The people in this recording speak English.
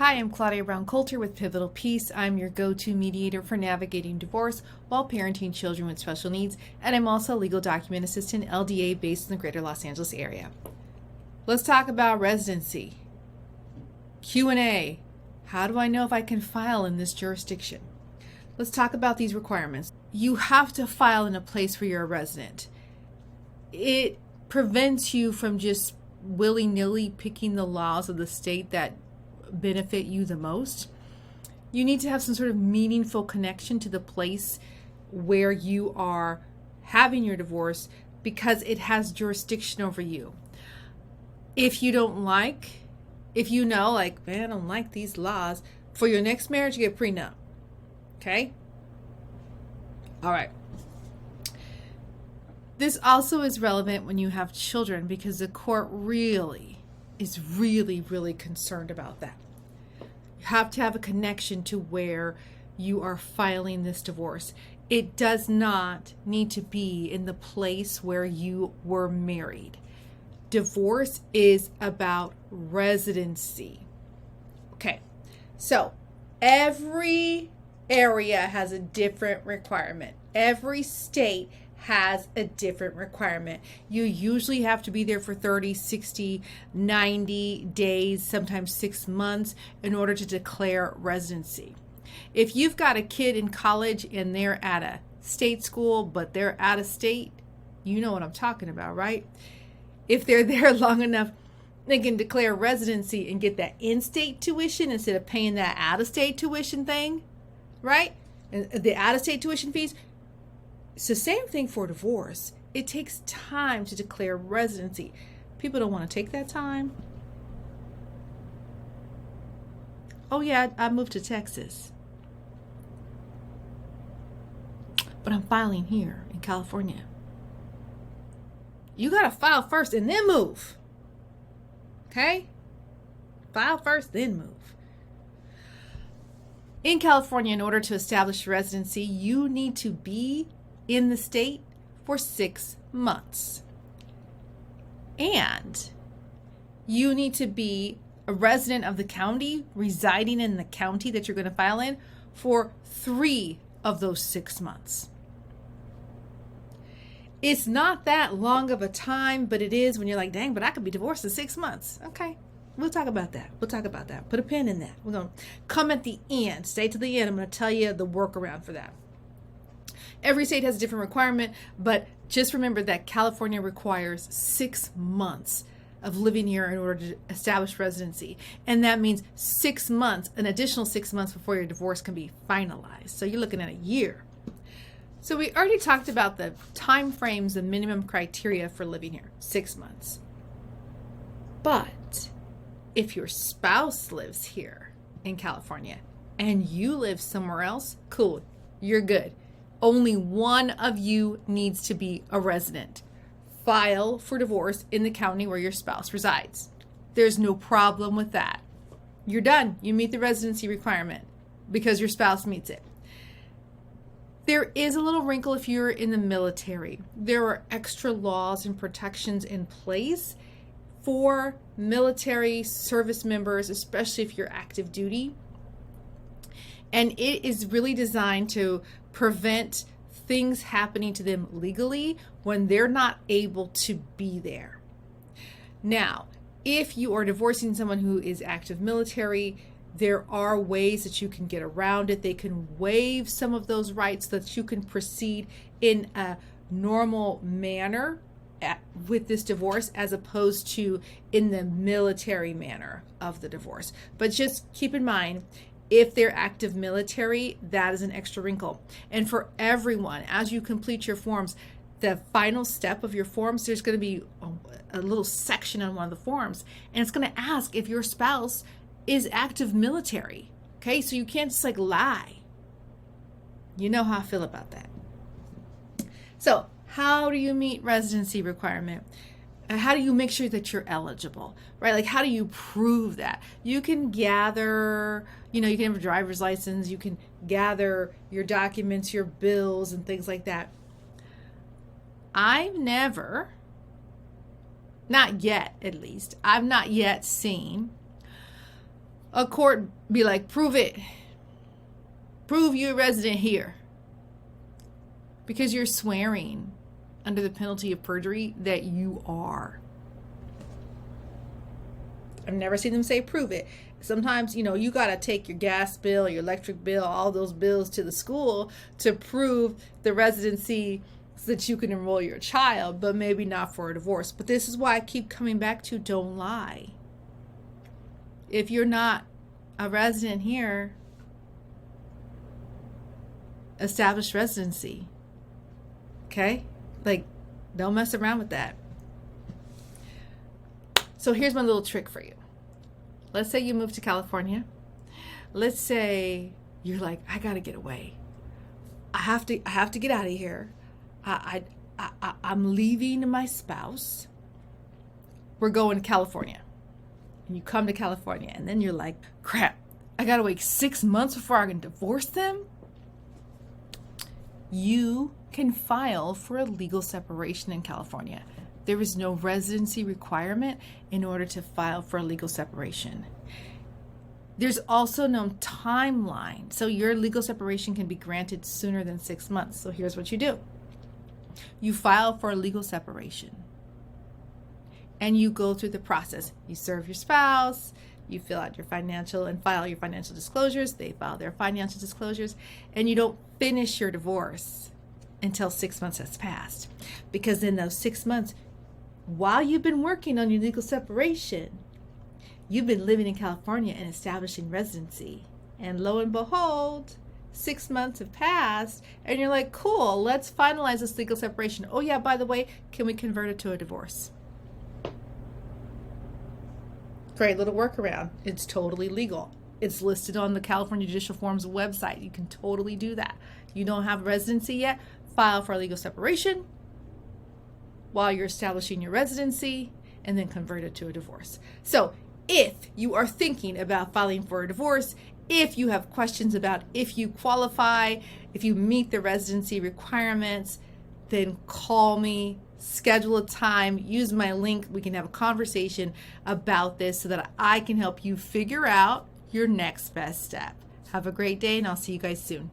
Hi, I'm Claudia Brown Coulter with Pivotal Peace. I'm your go-to mediator for navigating divorce while parenting children with special needs, and I'm also a legal document assistant, LDA, based in the greater Los Angeles area. Let's talk about residency. Q&A. How do I know if I can file in this jurisdiction? Let's talk about these requirements. You have to file in a place where you're a resident. It prevents you from just willy-nilly picking the laws of the state that benefit you the most. You need to have some sort of meaningful connection to the place where you are having your divorce because it has jurisdiction over you. If you know, like, man, I don't like these laws, for your next marriage, you get prenup. Okay? All right. This also is relevant when you have children because the court is really concerned about that. You have to have a connection to where you are filing this divorce. It does not need to be in the place where you were married. Divorce is about residency. Okay, so every area has a different requirement. Every state has a different requirement. You usually have to be there for 30, 60, 90 days, sometimes 6 months in order to declare residency. If you've got a kid in college and they're at a state school, but they're out of state, you know what I'm talking about, right? If they're there long enough, they can declare residency and get that in-state tuition instead of paying that out-of-state tuition thing, right? And the out-of-state tuition fees. It's the same thing for divorce. It takes time to declare residency. People don't want to take that time. Oh yeah, I moved to Texas, but I'm filing here in California. You got to file first and then move. Okay? File first, then move. In California, in order to establish residency, you need to be in the state for 6 months. And you need to be a resident of the county, residing in the county that you're going to file in for 3 of those 6 months. It's not that long of a time, but it is when you're like, dang, but I could be divorced in 6 months. Okay, we'll talk about that. Put a pin in that. We're going to come at the end. Stay to the end. I'm going to tell you the workaround for that. Every state has a different requirement, but just remember that California requires 6 months of living here in order to establish residency. And that means 6 months, an additional 6 months before your divorce can be finalized. So you're looking at a year. So we already talked about the time frames, the minimum criteria for living here, 6 months. But if your spouse lives here in California and you live somewhere else, cool, you're good. Only one of you needs to be a resident. File for divorce in the county where your spouse resides. There's no problem with that. You're done. You meet the residency requirement because your spouse meets it. There is a little wrinkle if you're in the military. There are extra laws and protections in place for military service members, especially if you're active duty. And it is really designed to prevent things happening to them legally when they're not able to be there. Now, if you are divorcing someone who is active military, there are ways that you can get around it. They can waive some of those rights so that you can proceed in a normal manner with this divorce as opposed to in the military manner of the divorce. But just keep in mind, if they're active military, that is an extra wrinkle. And for everyone, as you complete your forms, the final step of your forms, there's going to be a little section on one of the forms, and it's going to ask if your spouse is active military. Okay, so you can't just like lie. You know how I feel about that. So how do you meet residency requirement? How do you make sure that you're eligible, right? Like, how do you prove that? You can gather, you can have a driver's license, you can gather your documents, your bills, and things like that. I've never, not yet at least, I've not yet seen a court be like, prove it. Prove you're a resident here. Because you're swearing under the penalty of perjury that you are. I've never seen them say prove it. Sometimes, you got to take your gas bill, your electric bill, all those bills to the school to prove the residency so that you can enroll your child, but maybe not for a divorce. But this is why I keep coming back to don't lie. If you're not a resident here, establish residency. Okay? Like, don't mess around with that. So here's my little trick for you. Let's say you move to California. Let's say you're like, I gotta get away. I have to get out of here. I'm leaving my spouse. We're going to California. And you come to California, and then you're like, crap, I gotta wait 6 months before I can divorce them. You can file for a legal separation in California. There is no residency requirement in order to file for a legal separation. There's also no timeline. So your legal separation can be granted sooner than 6 months. So here's what you do. You file for a legal separation. And you go through the process. You serve your spouse, you fill out your financial and file your financial disclosures. They file their financial disclosures. And you don't finish your divorce until 6 months has passed. Because in those 6 months, while you've been working on your legal separation, you've been living in California and establishing residency. And lo and behold, 6 months have passed, and you're like, cool, let's finalize this legal separation. Oh yeah, by the way, can we convert it to a divorce? Great little workaround. It's totally legal. It's listed on the California Judicial Forms website. You can totally do that. You don't have residency yet? File for a legal separation while you're establishing your residency, and then convert it to a divorce. So if you are thinking about filing for a divorce, if you have questions about if you qualify, if you meet the residency requirements, then call me, schedule a time, use my link. We can have a conversation about this so that I can help you figure out your next best step. Have a great day, and I'll see you guys soon.